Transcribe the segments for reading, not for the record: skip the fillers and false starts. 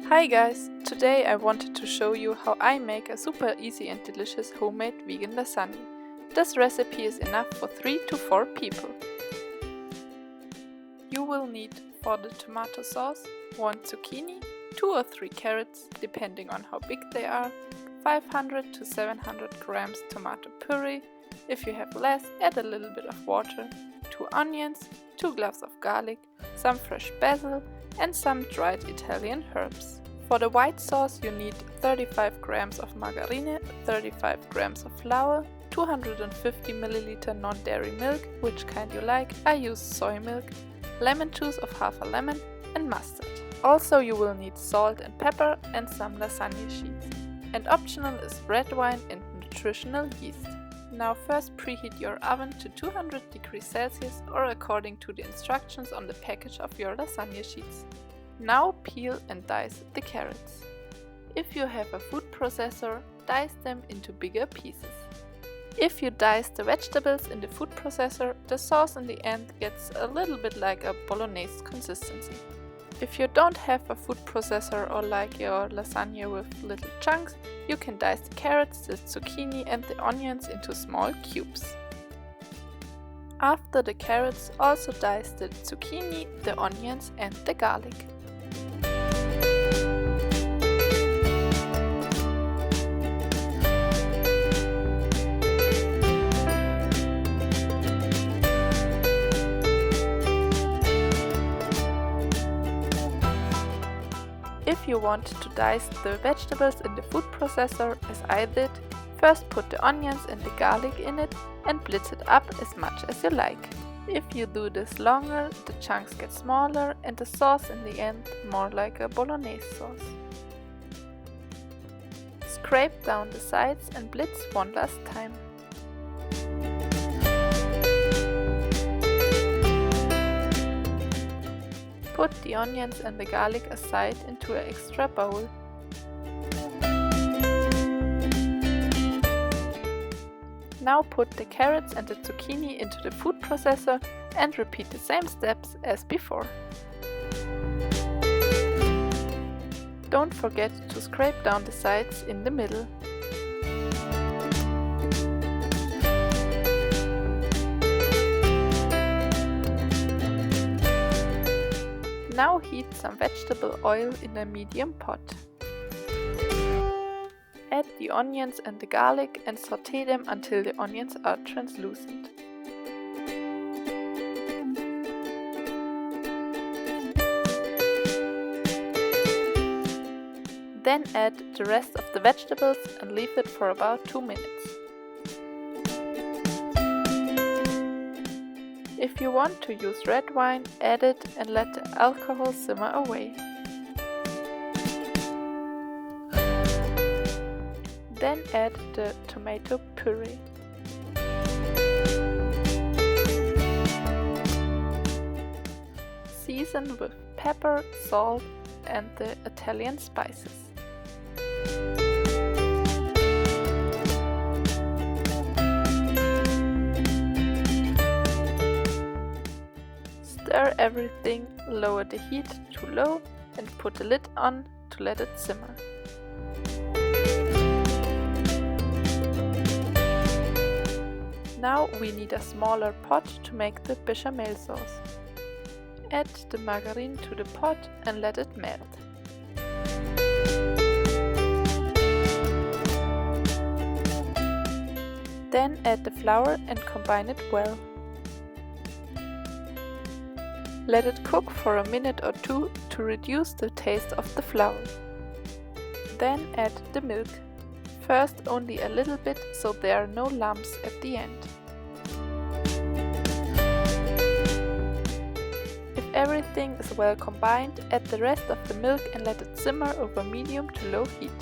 Hi guys! Today I wanted to show you how I make a super easy and delicious homemade vegan lasagne. This recipe is enough for 3 to 4 people. You will need for the tomato sauce 1 zucchini, 2 or 3 carrots depending on how big they are, 500 to 700 grams tomato puree. If you have less, add a little bit of water, 2 onions, 2 cloves of garlic, some fresh basil and some dried Italian herbs. For the white sauce you need 35 grams of margarine, 35 grams of flour, 250 ml non-dairy milk, which kind you like, I use soy milk, lemon juice of half a lemon and mustard. Also you will need salt and pepper and some lasagne sheets. And optional is red wine and nutritional yeast. Now first preheat your oven to 200 degrees Celsius or according to the instructions on the package of your lasagne sheets. Now peel and dice the carrots. If you have a food processor, dice them into bigger pieces. If you dice the vegetables in the food processor, the sauce in the end gets a little bit like a bolognese consistency. If you don't have a food processor or like your lasagne with little chunks, you can dice the carrots, the zucchini and the onions into small cubes. After the carrots, also dice the zucchini, the onions and the garlic. If you want to dice the vegetables in the food processor as I did, first put the onions and the garlic in it and blitz it up as much as you like. If you do this longer, the chunks get smaller and the sauce in the end more like a bolognese sauce. Scrape down the sides and blitz one last time. Put the onions and the garlic aside into an extra bowl. Now put the carrots and the zucchini into the food processor and repeat the same steps as before. Don't forget to scrape down the sides in the middle. Now heat some vegetable oil in a medium pot. Add the onions and the garlic and saute them until the onions are translucent. Then add the rest of the vegetables and leave it for about 2 minutes. If you want to use red wine, add it and let the alcohol simmer away. Then add the tomato puree. Season with pepper, salt and the Italian spices. Stir everything, lower the heat to low and put the lid on to let it simmer. Now we need a smaller pot to make the Béchamelsauce. Add the margarine to the pot and let it melt. Then add the flour and combine it well. Let it cook for a minute or 2 to reduce the taste of the flour. Then add the milk. First only a little bit so there are no lumps at the end. If everything is well combined, add the rest of the milk and let it simmer over medium to low heat.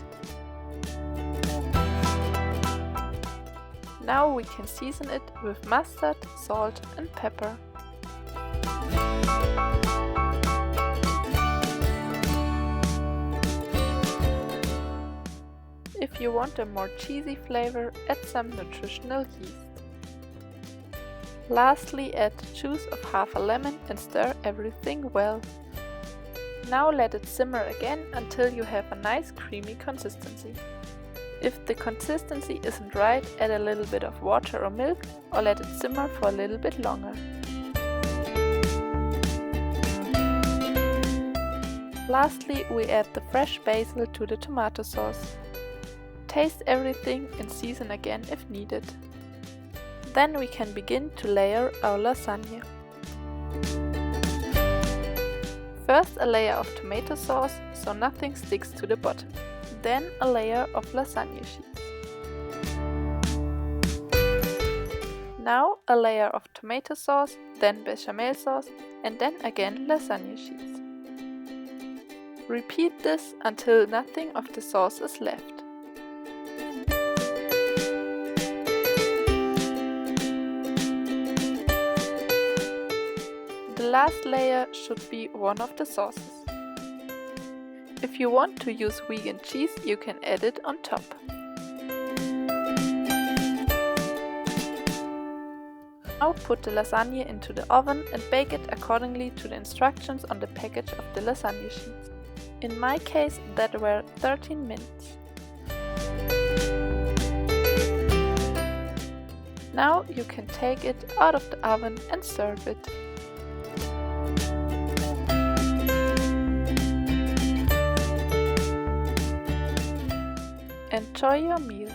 Now we can season it with mustard, salt and pepper. If you want a more cheesy flavor, add some nutritional yeast. Lastly, add the juice of half a lemon and stir everything well. Now let it simmer again until you have a nice creamy consistency. If the consistency isn't right, add a little bit of water or milk or let it simmer for a little bit longer. Lastly, we add the fresh basil to the tomato sauce. Taste everything and season again if needed. Then we can begin to layer our lasagne. First a layer of tomato sauce so nothing sticks to the bottom. Then a layer of lasagne sheets. Now a layer of tomato sauce, then bechamel sauce, and then again lasagne sheets. Repeat this until nothing of the sauce is left. The last layer should be one of the sauces. If you want to use vegan cheese, you can add it on top. Now put the lasagne into the oven and bake it accordingly to the instructions on the package of the lasagne sheets. In my case, that were 13 minutes. Now you can take it out of the oven and serve it. Enjoy your meal.